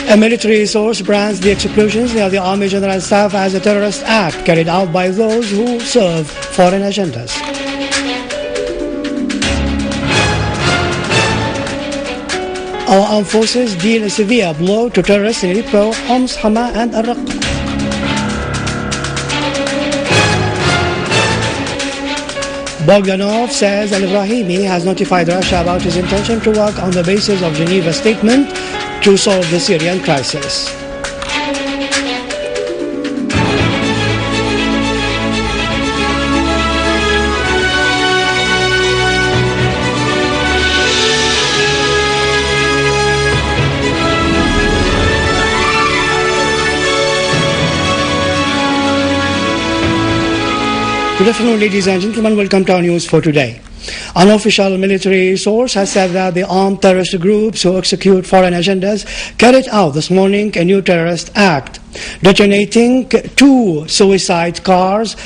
A military source brands the explosions near the Army General Staff as a terrorist act carried out by those who serve foreign agendas. Our armed forces deal a severe blow to terrorists in Aleppo, Homs, Hama and Al-Raqqa. Bogdanov says Al-Ibrahimi has notified Russia about his intention to work on the basis of Geneva Statement to solve the Syrian crisis. Good afternoon, ladies and gentlemen. Welcome to our news for today. An official military source has said that the armed terrorist groups who execute foreign agendas carried out this morning a new terrorist act, detonating 2 suicide cars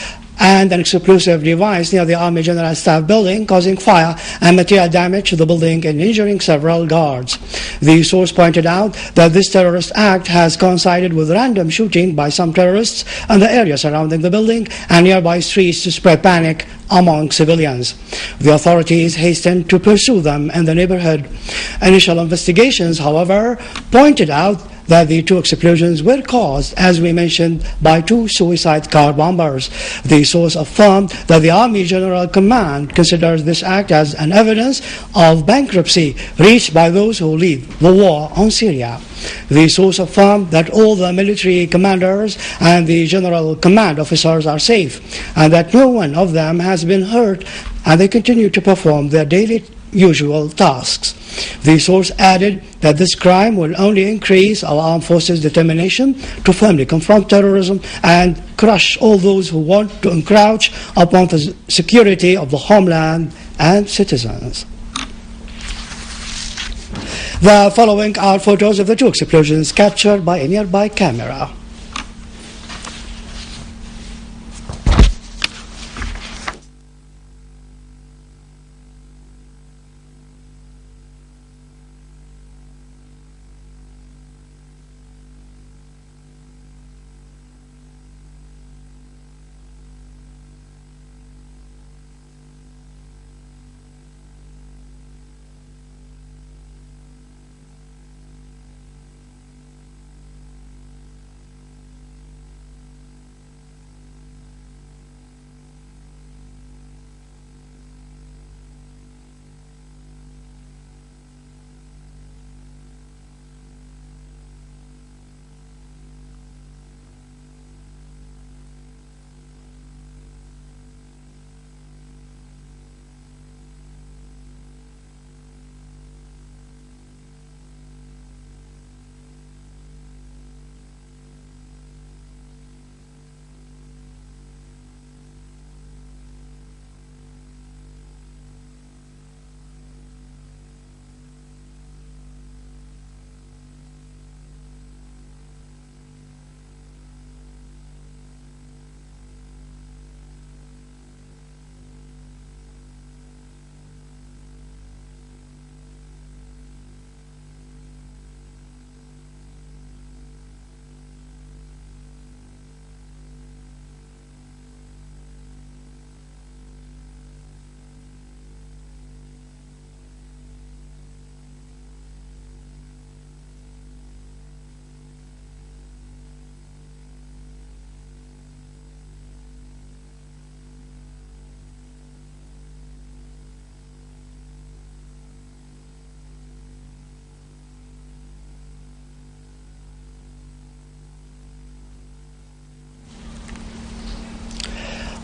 and an explosive device near the Army General Staff building, causing fire and material damage to the building and injuring several guards. The source pointed out that this terrorist act has coincided with random shooting by some terrorists in the area surrounding the building and nearby streets to spread panic among civilians. The authorities hastened to pursue them in the neighborhood. Initial investigations, however, pointed out that the 2 explosions were caused, as we mentioned, by 2 suicide car bombers. The source affirmed that the Army General Command considers this act as an evidence of bankruptcy reached by those who lead the war on Syria. The source affirmed that all the military commanders and the General Command officers are safe, and that no one of them has been hurt, and they continue to perform their daily usual tasks. The source added that this crime will only increase our armed forces' determination to firmly confront terrorism and crush all those who want to encroach upon the security of the homeland and citizens. The following are photos of the 2 explosions captured by a nearby camera.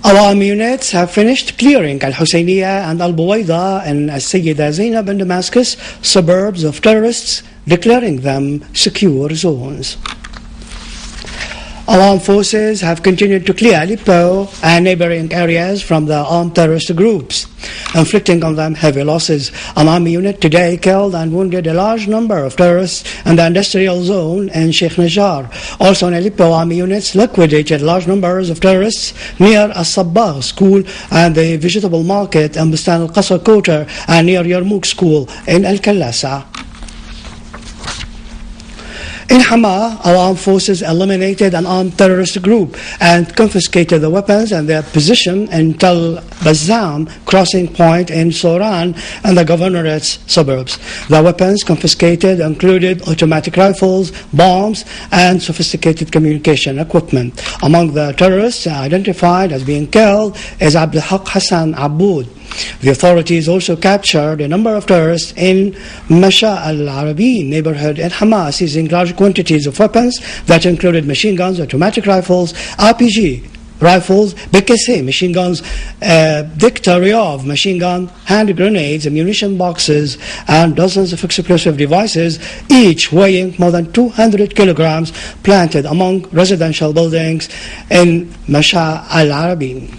Our army units have finished clearing Al-Husayniya and Al-Buwayda and Al-Sayyida Zainab in Damascus, suburbs of terrorists, declaring them secure zones. Our armed forces have continued to clear Aleppo and neighboring areas from the armed terrorist groups, inflicting on them heavy losses. An army unit today killed and wounded a large number of terrorists in the industrial zone in Sheikh Najjar. Also in Aleppo, army units liquidated large numbers of terrorists near Al-Sabbagh school and the vegetable market in Bustan al-Qasr quarter and near Yarmouk school in Al-Kallasa. In Hama, our armed forces eliminated an armed terrorist group and confiscated the weapons and their position in Tel Bazzam crossing point in Soran and the governorate's suburbs. The weapons confiscated included automatic rifles, bombs, and sophisticated communication equipment. Among the terrorists identified as being killed is Abdelhaq Hassan Aboud. The authorities also captured a number of terrorists in Masha al-Arabi neighborhood in Hama, seizing large quantities of weapons that included machine guns, automatic rifles, RPG rifles, BKC machine guns, Diktaryov machine gun, hand grenades, ammunition boxes, and dozens of explosive devices, each weighing more than 200 kilograms, planted among residential buildings in Masha al-Arabi.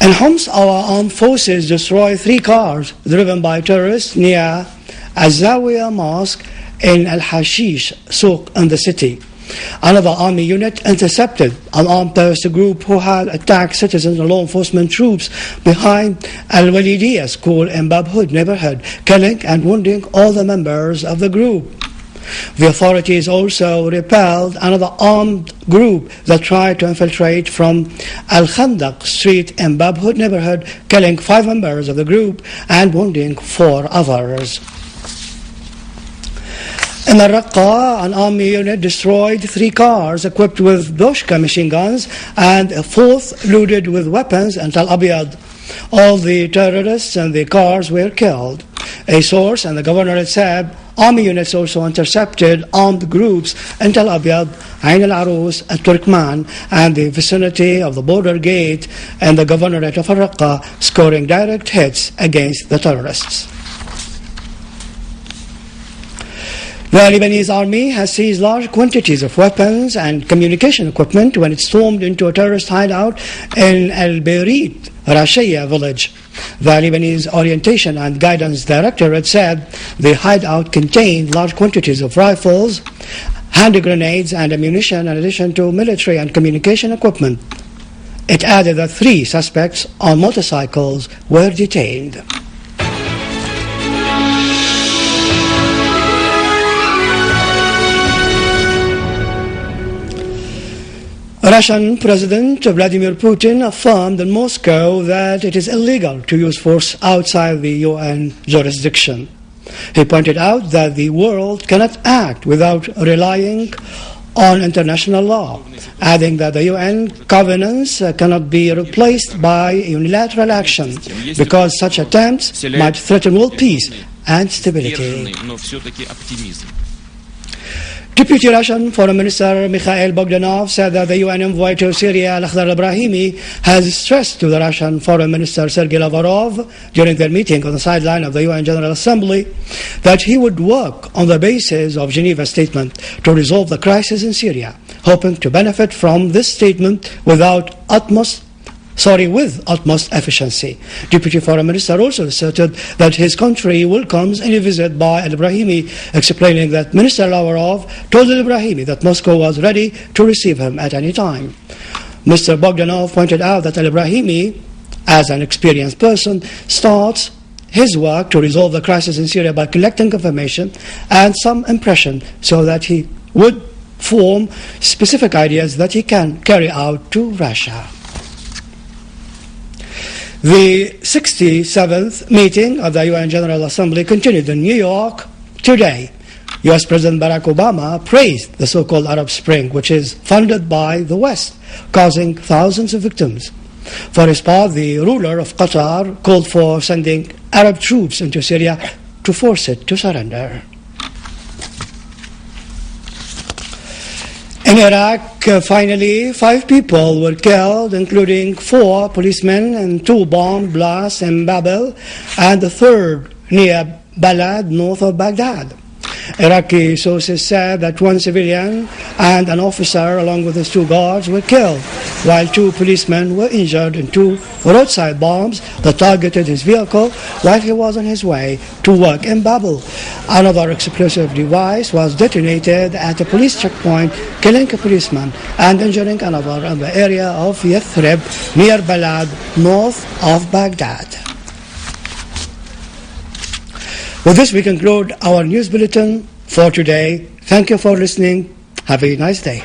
In Homs, our armed forces destroyed 3 cars driven by terrorists near Azawiya Mosque in Al-Hashish Souq in the city. Another army unit intercepted an armed terrorist group who had attacked citizens and law enforcement troops behind Al-Walidiyya school in Bab Hood neighborhood, killing and wounding all the members of the group. The authorities also repelled another armed group that tried to infiltrate from Al-Khandaq Street in Bab Hood neighborhood, killing 5 members of the group and wounding 4 others. In Al-Raqqa, an army unit destroyed 3 cars equipped with Doshka machine guns and a 4th loaded with weapons in Tal Abyad. All the terrorists and the cars were killed. A source and the governorate said army units also intercepted armed groups in Tal Abyad, Ain al-Arus, and Turkman, and the vicinity of the border gate and the governorate of Al-Raqqa, scoring direct hits against the terrorists. The Lebanese army has seized large quantities of weapons and communication equipment when it stormed into a terrorist hideout in Al-Berit Rashaya village. The Lebanese Orientation and Guidance Directorate said the hideout contained large quantities of rifles, hand grenades, and ammunition in addition to military and communication equipment. It added that 3 suspects on motorcycles were detained. Russian President Vladimir Putin affirmed in Moscow that it is illegal to use force outside the UN jurisdiction. He pointed out that the world cannot act without relying on international law, adding that the UN covenants cannot be replaced by unilateral action because such attempts might threaten world peace and stability. Deputy Russian Foreign Minister Mikhail Bogdanov said that the UN envoy to Syria, al-Akhdar al-Ibrahimi, has stressed to the Russian Foreign Minister Sergei Lavrov during their meeting on the sideline of the UN General Assembly that he would work on the basis of Geneva statement to resolve the crisis in Syria, hoping to benefit from this statement with utmost efficiency. Deputy Foreign Minister also asserted that his country welcomes any visit by al-Ibrahimi, explaining that Minister Lavrov told al-Ibrahimi that Moscow was ready to receive him at any time. Mr. Bogdanov pointed out that al-Ibrahimi, as an experienced person, starts his work to resolve the crisis in Syria by collecting information and some impression so that he would form specific ideas that he can carry out to Russia. The 67th meeting of the UN General Assembly continued in New York today. U.S. President Barack Obama praised the so-called Arab Spring, which is funded by the West, causing thousands of victims. For his part, the ruler of Qatar called for sending Arab troops into Syria to force it to surrender. In Iraq, finally, 5 people were killed, including 4 policemen and 2 bomb blasts in Babel, and the 3rd near Balad, north of Baghdad. Iraqi sources said that 1 civilian and an officer, along with his 2 guards, were killed, while 2 policemen were injured in 2 roadside bombs that targeted his vehicle while he was on his way to work in Babel. Another explosive device was detonated at a police checkpoint, killing a policeman and injuring another in the area of Yathrib, near Balad, north of Baghdad. With this, we conclude our news bulletin for today. Thank you for listening. Have a nice day.